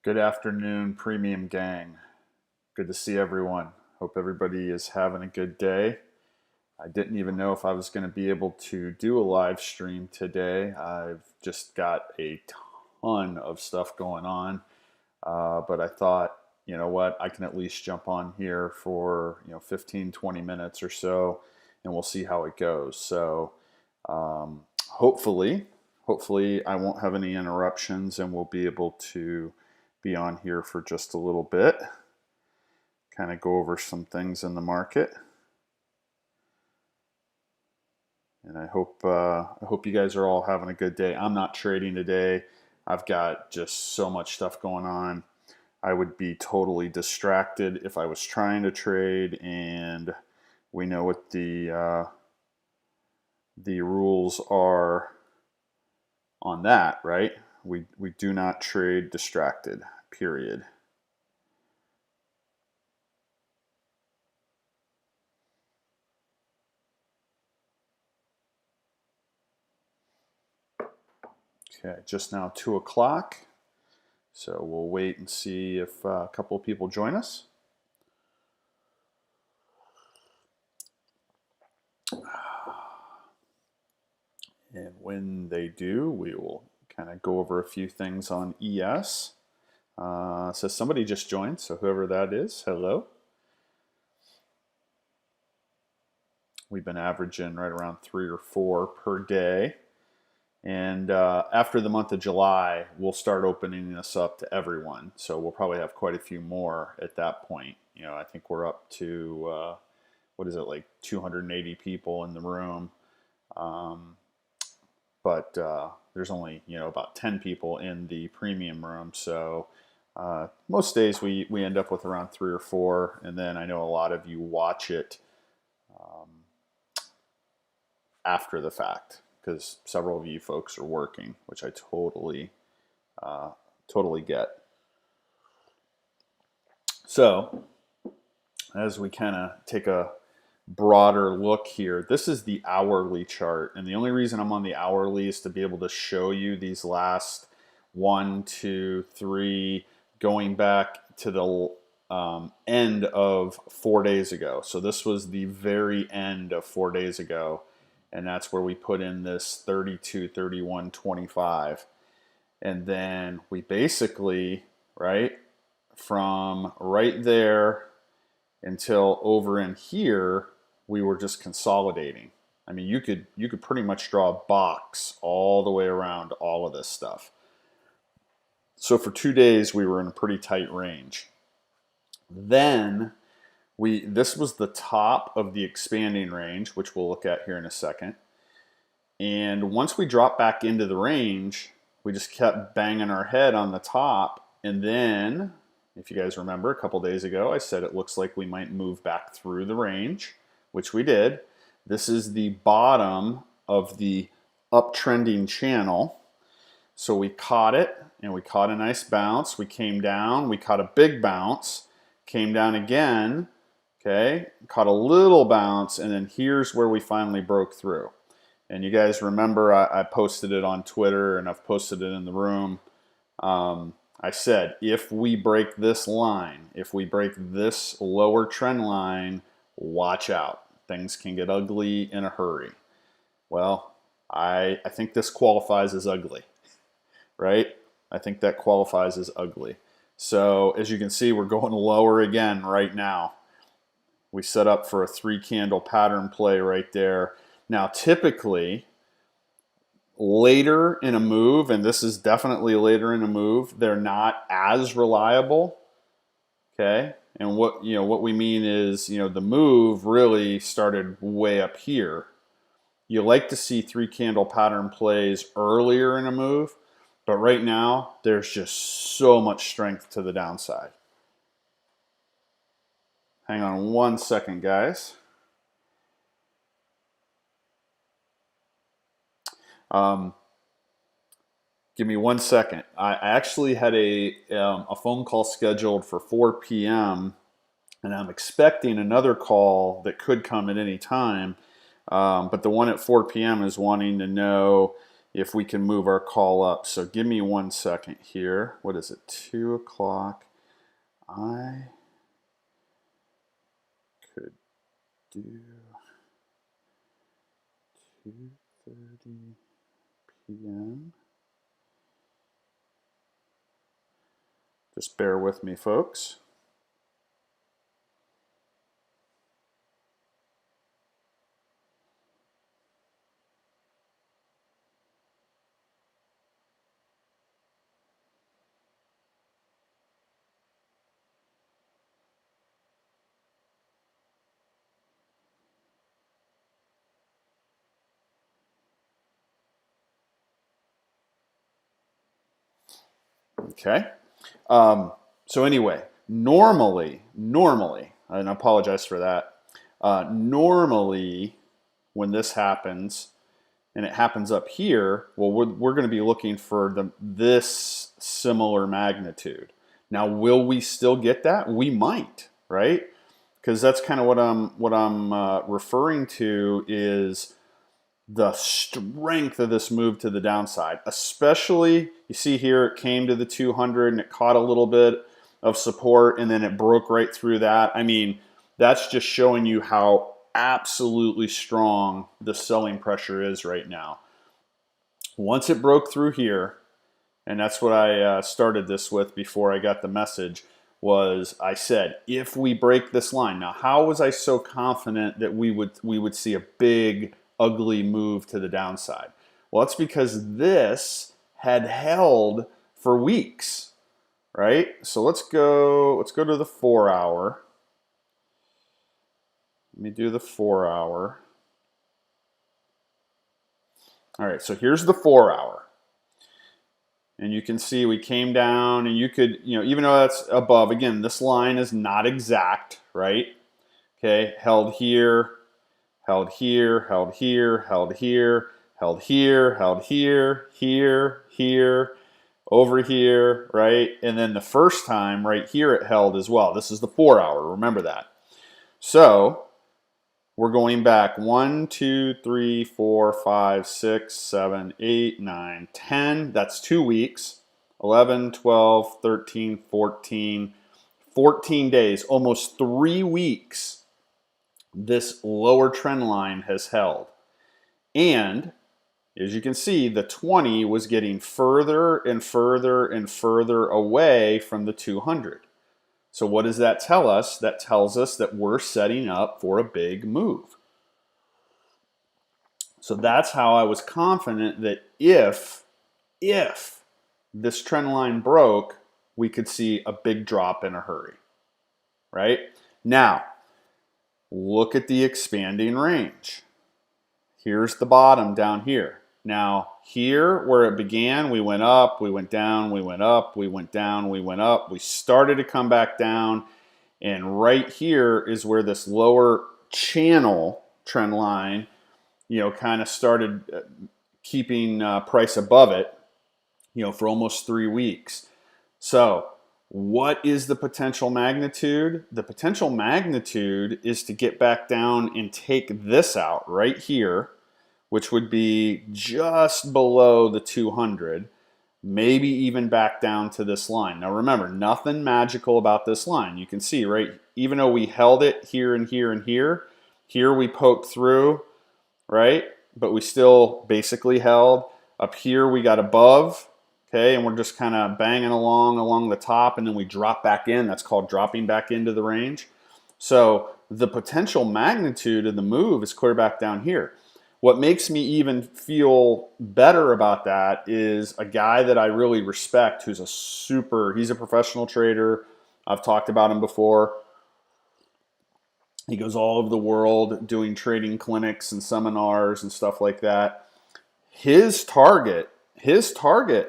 Good afternoon, Premium Gang. Good to see everyone. Hope everybody is having a good day. I didn't even know if I was going to be able to do a live stream today. I've just got a ton of stuff going on, but I thought, you know what, I can at least jump on here for 15, 20 minutes or so, and we'll see how it goes. So hopefully, I won't have any interruptions, and we'll be able to be on here for just a little bit, kind of go over some things in the market. And I hope you guys are all having a good day. I'm not trading today. I've got just so much stuff going on. I would be totally distracted if I was trying to trade, and we know what the rules are on that, right? We do not trade distracted, period. Okay, just now 2 o'clock. So we'll wait and see if a couple of people join us. And when they do, we will kind of go over a few things on ES. So somebody just joined, so whoever that is, hello. We've been averaging right around 3 or 4 per day. And after the month of July, we'll start opening this up to everyone. So we'll probably have quite a few more at that point. I think we're up to, what is it, like 280 people in the room. But there's only, about 10 people in the premium room. So most days we end up with around 3 or 4. And then I know a lot of you watch it after the fact, because several of you folks are working, which I totally get. So as we kind of take a broader look here, this is the hourly chart, and the only reason I'm on the hourly is to be able to show you these last 1, 2, 3, going back to the end of 4 days ago. So this was the very end of 4 days ago, and that's where we put in this 32, 31, 25. And then we basically, right, from right there until over in here, we were just consolidating. I mean, you could pretty much draw a box all the way around all of this stuff. So for 2 days, we were in a pretty tight range. Then this was the top of the expanding range, which we'll look at here in a second. And once we dropped back into the range, we just kept banging our head on the top. And then, if you guys remember, a couple days ago, I said it looks like we might move back through the range, which we did. This is the bottom of the uptrending channel. So we caught it, and we caught a nice bounce. We came down, we caught a big bounce, came down again, okay, caught a little bounce, and then here's where we finally broke through. And you guys remember I posted it on Twitter, and I've posted it in the room. I said, if we break this line, if we break this lower trend line, watch out. Things can get ugly in a hurry. Well, I think this qualifies as ugly, right? I think that qualifies as ugly. So as you can see, we're going lower again right now. We set up for a 3 candle pattern play right there. Now, typically, later in a move, and this is definitely later in a move, they're not as reliable, okay? And what we mean is, the move really started way up here. You like to see 3 candle pattern plays earlier in a move, but right now, there's just so much strength to the downside. Hang on 1 second, guys. Give me 1 second. I actually had a phone call scheduled for 4 p.m. and I'm expecting another call that could come at any time. But the one at 4 p.m. is wanting to know if we can move our call up. So give me 1 second here. What is it? 2 o'clock. I could do 2:30 p.m. Just bear with me, folks. Okay. So anyway, normally, and I apologize for that. Normally, when this happens, and it happens up here, well, we're going to be looking for this similar magnitude. Now, will we still get that? We might, right? Because that's kind of what I'm referring to is the strength of this move to the downside. Especially, you see here, it came to the 200 and it caught a little bit of support and then it broke right through that. I mean, that's just showing you how absolutely strong the selling pressure is right now. Once it broke through here, and that's what I started this with before I got the message, was I said, if we break this line. Now, how was I so confident that we would see a big, ugly move to the downside? Well, it's because this had held for weeks, right? So let's go to the 4 hour. Let me do the 4 hour. All right, so here's the 4 hour. And you can see we came down, and you could, even though that's above, again, this line is not exact, right? Okay, held here, held here, held here, held here, held here, held here, here, over here, right? And then the first time right here it held as well. This is the 4 hour, remember that. So we're going back 1, 2, 3, 4, 5, 6, 7, 8, 9, 10. That's 2 weeks. 11, 12, 13, 14. 14 days, almost 3 weeks, this lower trend line has held. And as you can see, the 20 was getting further and further and further away from the 200. So what does that tell us? That tells us that we're setting up for a big move. So that's how I was confident that if this trend line broke, we could see a big drop in a hurry, right? Now, look at the expanding range. Here's the bottom down here. Now, here where it began, we went up, we went down, we went up, we went down, we went up. We started to come back down. And right here is where this lower channel trend line, kind of started keeping price above it, for almost 3 weeks. So what is the potential magnitude? The potential magnitude is to get back down and take this out right here, which would be just below the 200, maybe even back down to this line. Now remember, nothing magical about this line. You can see, right, even though we held it here and here and here we poked through, right? But we still basically held. Up here we got above, okay, and we're just kind of banging along the top, and then we drop back in. That's called dropping back into the range. So the potential magnitude of the move is clear back down here. What makes me even feel better about that is a guy that I really respect who's he's a professional trader. I've talked about him before. He goes all over the world doing trading clinics and seminars and stuff like that. His target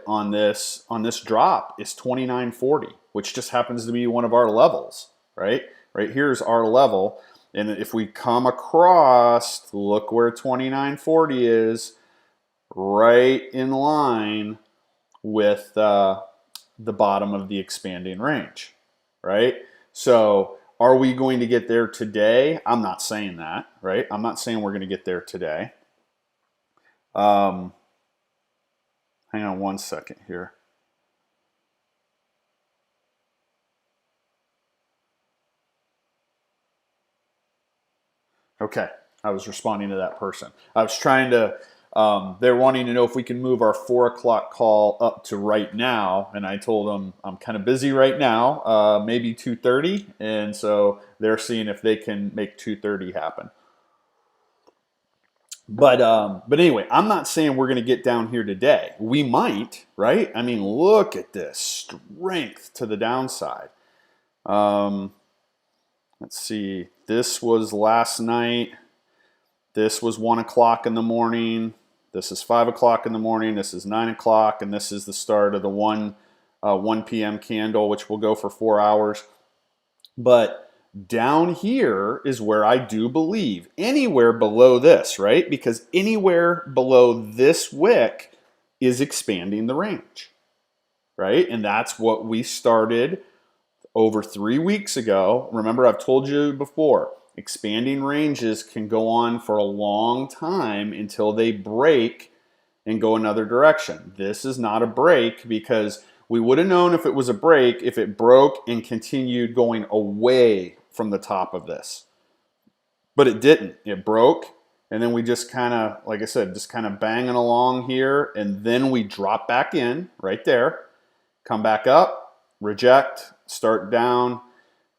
on this drop is 29.40, which just happens to be one of our levels, right? Right here's our level. And if we come across, look where 29.40 is, right in line with the bottom of the expanding range, right? So are we going to get there today? I'm not saying that, right? I'm not saying we're going to get there today. Hang on one second here. Okay, I was responding to that person. I was trying to, they're wanting to know if we can move our 4 o'clock call up to right now. And I told them I'm kind of busy right now, maybe 2:30. And so they're seeing if they can make 2:30 happen. But anyway, I'm not saying we're going to get down here today. We might, right? I mean, look at this strength to the downside. Let's see. This was last night. This was 1 o'clock in the morning. This is 5 o'clock in the morning. This is 9 o'clock, and this is the start of the 1 p.m. candle, which will go for 4 hours. But down here is where I do believe anywhere below this, right? Because anywhere below this wick is expanding the range, right? And that's what we started over 3 weeks ago. Remember, I've told you before, expanding ranges can go on for a long time until they break and go another direction. This is not a break because we would have known if it was a break if it broke and continued going away from the top of this. But it didn't. It broke, and then we just kind of, like I said, just kind of banging along here, and then we drop back in right there, come back up, reject, start down,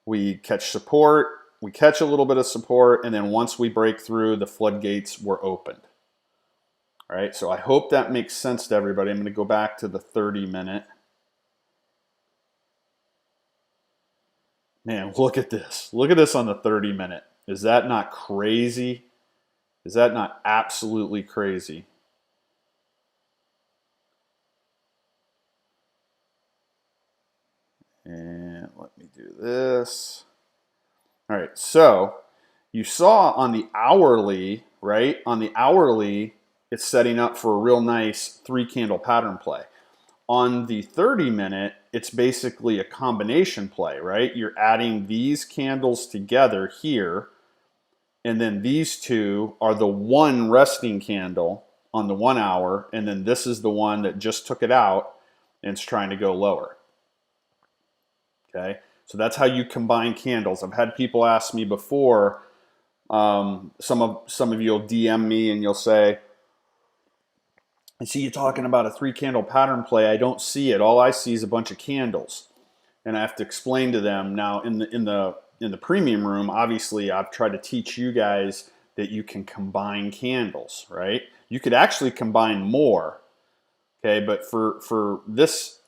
we catch support, we catch a little bit of support, and then once we break through, the floodgates were opened. All right, so I hope that makes sense to everybody. I'm going to go back to the 30-minute. Man, look at this. Look at this on the 30-minute. Is that not crazy? Is that not absolutely crazy? And let me do this. All right, so you saw on the hourly, right? On the hourly, it's setting up for a real nice 3-candle pattern play. On the 30-minute, it's basically a combination play, right? You're adding these candles together here, and then these two are the one resting candle on the 1 hour, and then this is the one that just took it out and it's trying to go lower. Okay, so that's how you combine candles. I've had people ask me before, some of you will DM me and you'll say, I see you talking about a 3-candle pattern play. I don't see it. All I see is a bunch of candles. And I have to explain to them now in the premium room, obviously I've tried to teach you guys that you can combine candles, right? You could actually combine more. Okay, but for this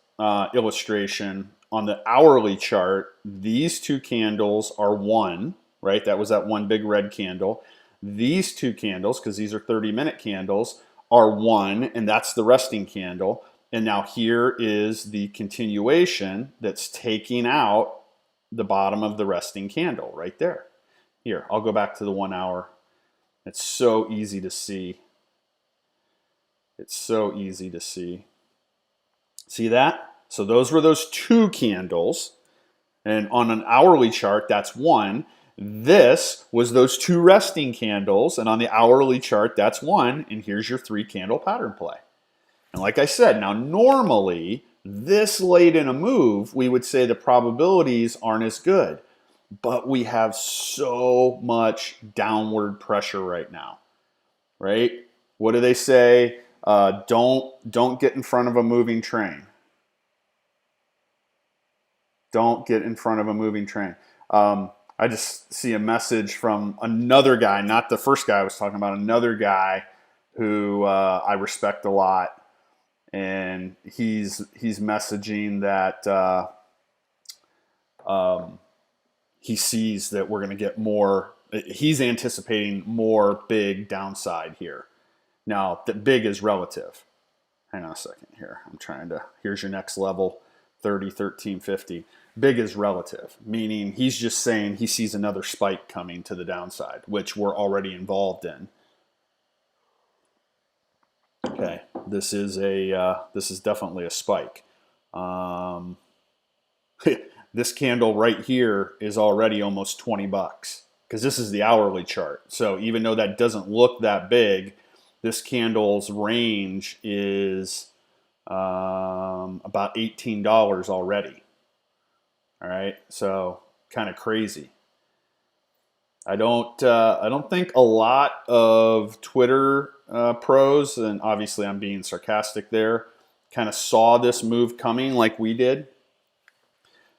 illustration on the hourly chart, these 2 candles are one, right? That was that one big red candle. These 2 candles, because these are 30-minute candles, are one, and that's the resting candle. And now here is the continuation that's taking out the bottom of the resting candle right there. Here, I'll go back to the 1 hour. It's so easy to see. It's so easy to see. See that? So those were those 2 candles. And on an hourly chart, that's one. This was those 2 resting candles, and on the hourly chart, that's one, and here's your 3-candle pattern play. And like I said, now normally, this late in a move, we would say the probabilities aren't as good, but we have so much downward pressure right now, right? What do they say? Don't get in front of a moving train. Don't get in front of a moving train. I just see a message from another guy, not the first guy I was talking about, another guy who I respect a lot. And he's messaging that he sees that we're going to get more. He's anticipating more big downside here. Now, the big is relative. Hang on a second here. I'm trying to, here's your next level, 30, 13, 50. Big is relative, meaning he's just saying he sees another spike coming to the downside, which we're already involved in. Okay, this is definitely a spike. This candle right here is already almost 20 bucks because this is the hourly chart. So even though that doesn't look that big, this candle's range is about $18 already. All right, so kind of crazy. I don't think a lot of Twitter pros, and obviously I'm being sarcastic there, kind of saw this move coming like we did,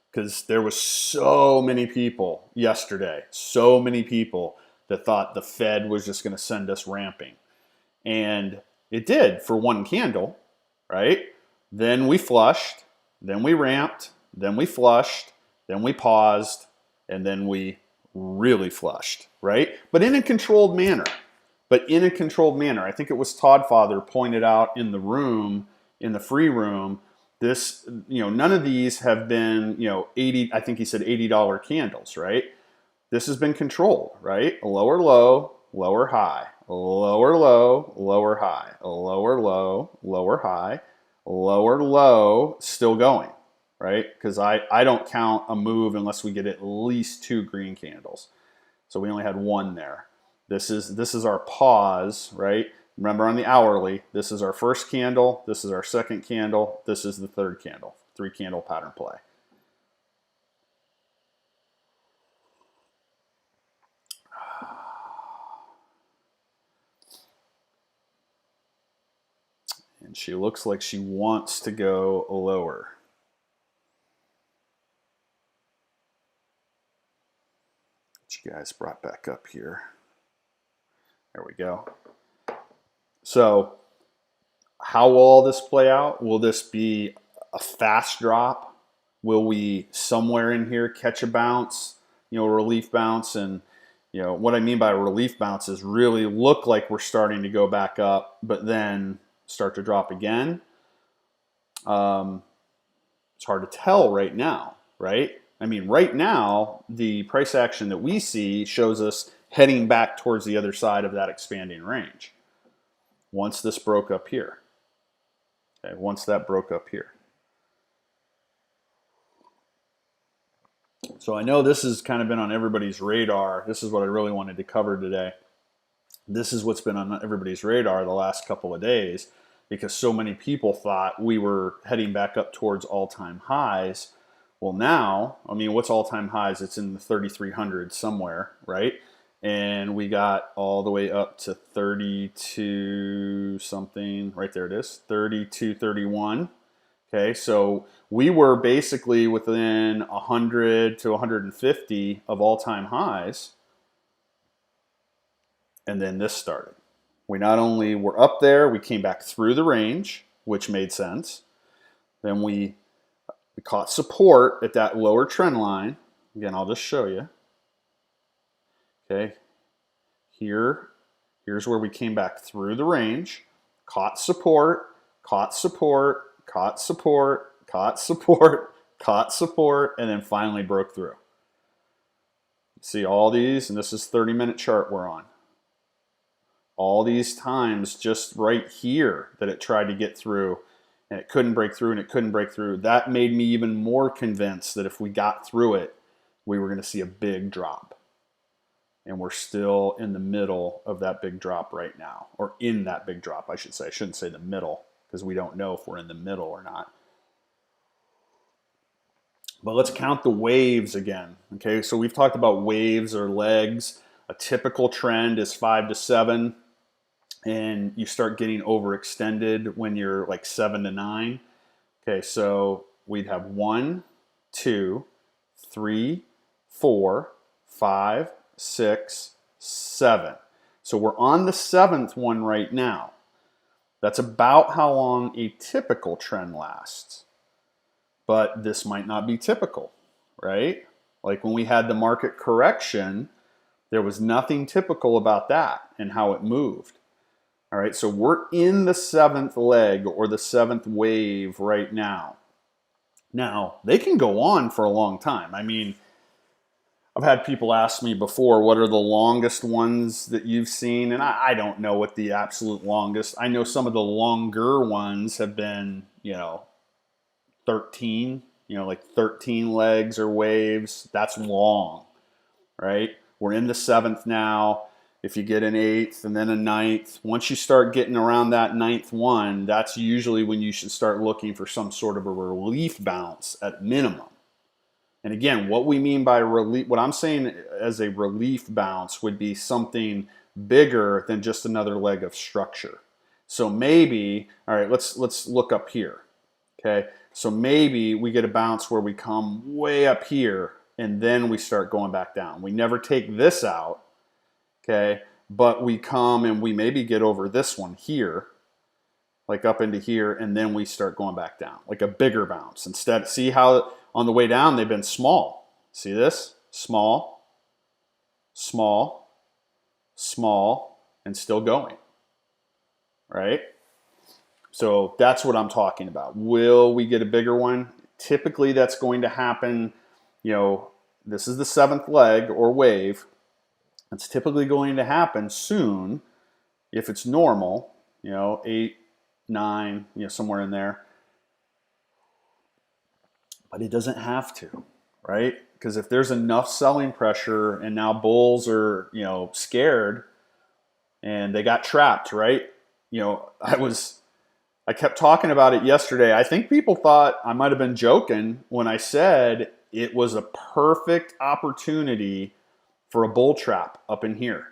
because there was so many people yesterday, so many people that thought the Fed was just going to send us ramping, and it did for one candle, right? Then we flushed, then we ramped, then we flushed, then we paused, and then we really flushed, right? But in a controlled manner. But in a controlled manner. I think it was Todd Father pointed out in the room, in the free room, this, none of these have been, 80, I think he said $80 candles, right? This has been controlled, right? A lower low, lower high, lower low, lower high, lower low, lower high, lower low, still going, right? Because I don't count a move unless we get at least 2 green candles. So we only had 1 there. This is our pause, right? Remember on the hourly, this is our first candle, this is our second candle, this is the third candle, 3 candle pattern play. And she looks like she wants to go lower. Get you guys brought back up here. There we go. So how will all this play out? Will this be a fast drop? Will we somewhere in here catch a bounce, a relief bounce? And what I mean by a relief bounce is really look like we're starting to go back up, but then start to drop again. It's hard to tell right now, right? I mean, right now, the price action that we see shows us heading back towards the other side of that expanding range. Once this broke up here. Okay, once that broke up here. So I know this has kind of been on everybody's radar. This is what I really wanted to cover today. This is what's been on everybody's radar the last couple of days, because so many people thought we were heading back up towards all-time highs. Well, now, I mean, what's all-time highs? It's in the 3,300 somewhere, right? And we got all the way up to 32 something. Right there it is, 32.31. Okay, so we were basically within 100 to 150 of all-time highs. And then this started. We not only were up there, we came back through the range, which made sense. Then we caught support at that lower trend line. Again, I'll just show you. Okay, here's where we came back through the range, caught support, caught support, caught support, caught support, caught support, and then finally broke through. See all these, and this is 30-minute chart we're on. All these times just right here that it tried to get through, and it couldn't break through, and it couldn't break through. That made me even more convinced that if we got through it, we were going to see a big drop. And we're still in the middle of that big drop right now, or in that big drop, I should say. I shouldn't say the middle, because we don't know if we're in the middle or not. But let's count the waves again. Okay, so we've talked about waves or legs. A typical trend is 5 to 7, and you start getting overextended when you're like 7 to 9. Okay, so we'd have 1, 2, 3, 4, 5, 6, 7. So we're on the 7th one right now. That's about how long a typical trend lasts. But this might not be typical, right? Like when we had the market correction, there was nothing typical about that and how it moved. All right, so we're in the 7th leg or the 7th wave right now. Now, they can go on for a long time. I mean, I've had people ask me before, what are the longest ones that you've seen? And I don't know what the absolute longest. I know some of the longer ones have been, 13, like 13 legs or waves. That's long, right? We're in the 7th now. if you get an 8th and then a 9th, once you start getting around that 9th one, that's usually when you should start looking for some sort of a relief bounce at minimum. And again, what we mean by relief, what I'm saying as a relief bounce would be something bigger than just another leg of structure. So maybe, all right, let's look up here. Okay, so maybe we get a bounce where we come way up here and then we start going back down. We never take this out, okay, but we come and we maybe get over this one here, like up into here, and then we start going back down, like a bigger bounce. Instead, see how on the way down they've been small. See this? Small, small, small, and still going, right? So that's what I'm talking about. Will we get a bigger one? Typically that's going to happen, this is the 7th leg or wave. It's typically going to happen soon if it's normal, 8, 9, somewhere in there. But it doesn't have to, right? Because if there's enough selling pressure and now bulls are, scared and they got trapped, right? I kept talking about it yesterday. I think people thought I might have been joking when I said it was a perfect opportunity for a bull trap up in here.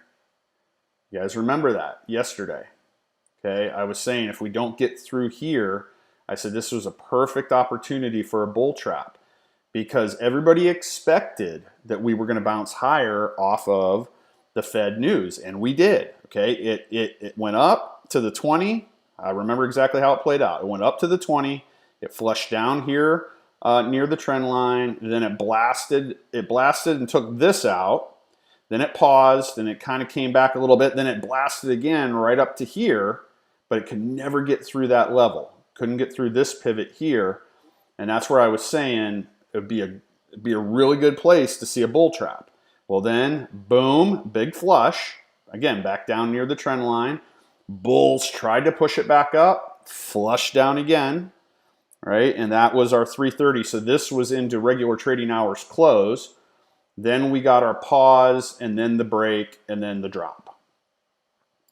You guys remember that yesterday? Okay, I was saying if we don't get through here, I said this was a perfect opportunity for a bull trap because everybody expected that we were going to bounce higher off of the Fed news, and we did. Okay, it went up to the 20. I remember exactly how it played out. It went up to the 20. It flushed down here near the trend line. Then it blasted and took this out. Then it paused and it kind of came back a little bit. Then it blasted again right up to here, but it could never get through that level. Couldn't get through this pivot here. And that's where I was saying it'd be a really good place to see a bull trap. Well then, boom, big flush. Again, back down near the trend line. Bulls tried to push it back up, flushed down again, right? And that was our 330. So this was into regular trading hours close. Then we got our pause and then the break and then the drop,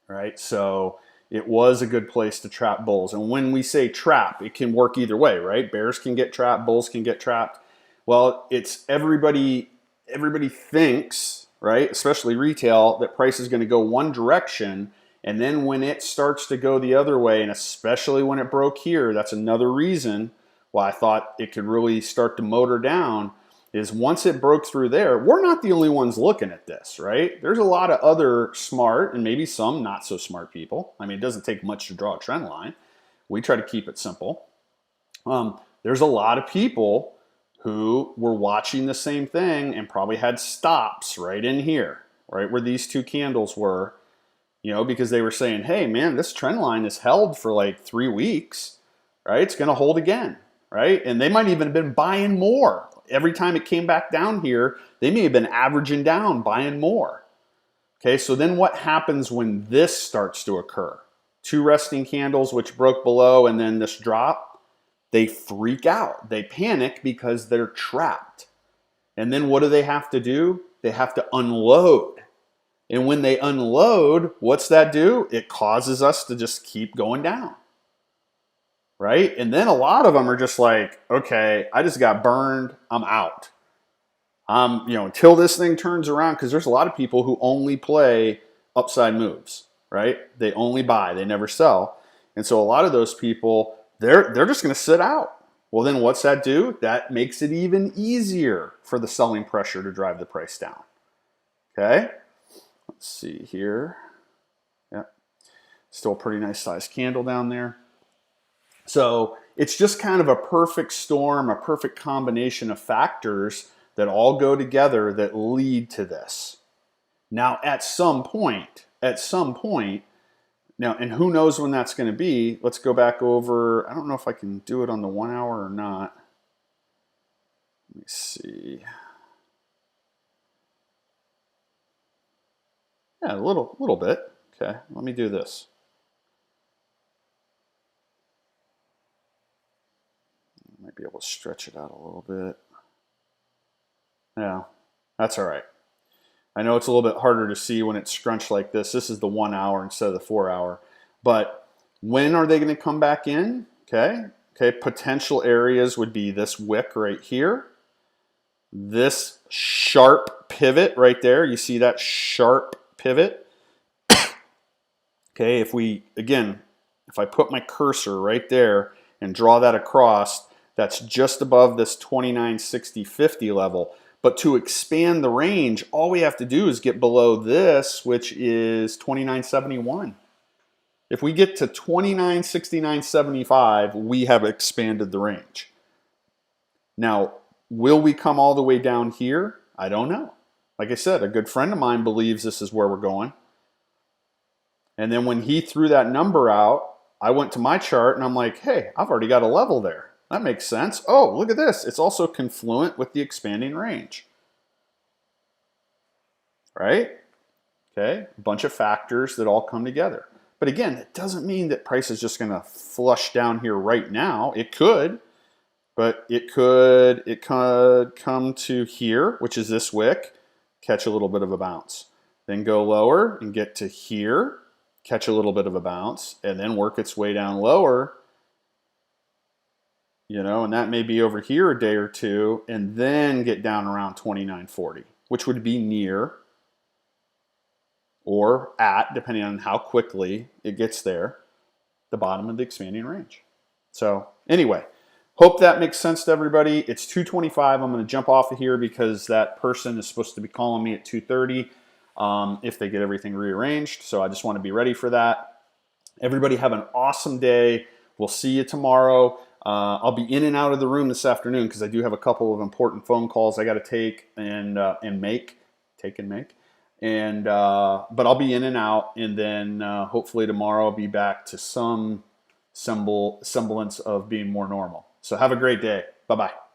right? So it was a good place to trap bulls. And when we say trap, it can work either way, right? Bears can get trapped, bulls can get trapped. Well, it's everybody thinks, right, especially retail, that price is going to go one direction. And then when it starts to go the other way, and especially when it broke here, that's another reason why I thought it could really start to motor down, is once it broke through there, we're not the only ones looking at this, right? There's a lot of other smart and maybe some not so smart people. I mean, it doesn't take much to draw a trend line. We try to keep it simple. There's a lot of people who were watching the same thing and probably had stops right in here, right where these two candles were, because they were saying, hey, man, this trend line is held for like 3 weeks, right? It's going to hold again, right? And they might even have been buying more. Every time it came back down here, they may have been averaging down, buying more. Okay, so then what happens when this starts to occur? 2 resting candles, which broke below, and then this drop, they freak out. They panic because they're trapped. And then what do they have to do? They have to unload. And when they unload, what's that do? It causes us to just keep going down, right? And then a lot of them are just like, okay, I just got burned. I'm out. Until this thing turns around, because there's a lot of people who only play upside moves, right? They only buy, they never sell. And so a lot of those people, they're just going to sit out. Well, then what's that do? That makes it even easier for the selling pressure to drive the price down. Okay? Let's see here. Yeah, still a pretty nice sized candle down there. So it's just kind of a perfect storm, a perfect combination of factors that all go together that lead to this. Now, at some point, now, and who knows when that's going to be, let's go back over, I don't know if I can do it on the 1 hour or not. Let me see. Yeah, a little bit. Okay, let me do this. Might be able to stretch it out a little bit. Yeah, that's all right. I know it's a little bit harder to see when it's scrunched like this. This is the 1 hour instead of the 4 hour. But when are they going to come back in? Okay. Potential areas would be this wick right here. This sharp pivot right there. You see that sharp pivot? Okay, if I put my cursor right there and draw that across, that's just above this 29.60.50 level. But to expand the range, all we have to do is get below this, which is 29.71. If we get to 29.69.75, we have expanded the range. Now, will we come all the way down here? I don't know. Like I said, a good friend of mine believes this is where we're going. And then when he threw that number out, I went to my chart and I'm like, hey, I've already got a level there. That makes sense. Oh, look at this. It's also confluent with the expanding range. Right? Okay, a bunch of factors that all come together. But again, it doesn't mean that price is just going to flush down here right now. It could, but it could come to here, which is this wick, catch a little bit of a bounce. Then go lower and get to here, catch a little bit of a bounce, and then work its way down lower, you know, and that may be over here a day or two, and then get down around 29.40, which would be near or at, depending on how quickly it gets there, the bottom of the expanding range. So anyway, hope that makes sense to everybody. It's 2:25. I'm going to jump off of here because that person is supposed to be calling me at 2:30 if they get everything rearranged. So I just want to be ready for that. Everybody have an awesome day. We'll see you tomorrow. I'll be in and out of the room this afternoon because I do have a couple of important phone calls I got to take and make. But I'll be in and out, and then hopefully tomorrow I'll be back to some semblance of being more normal. So have a great day. Bye-bye.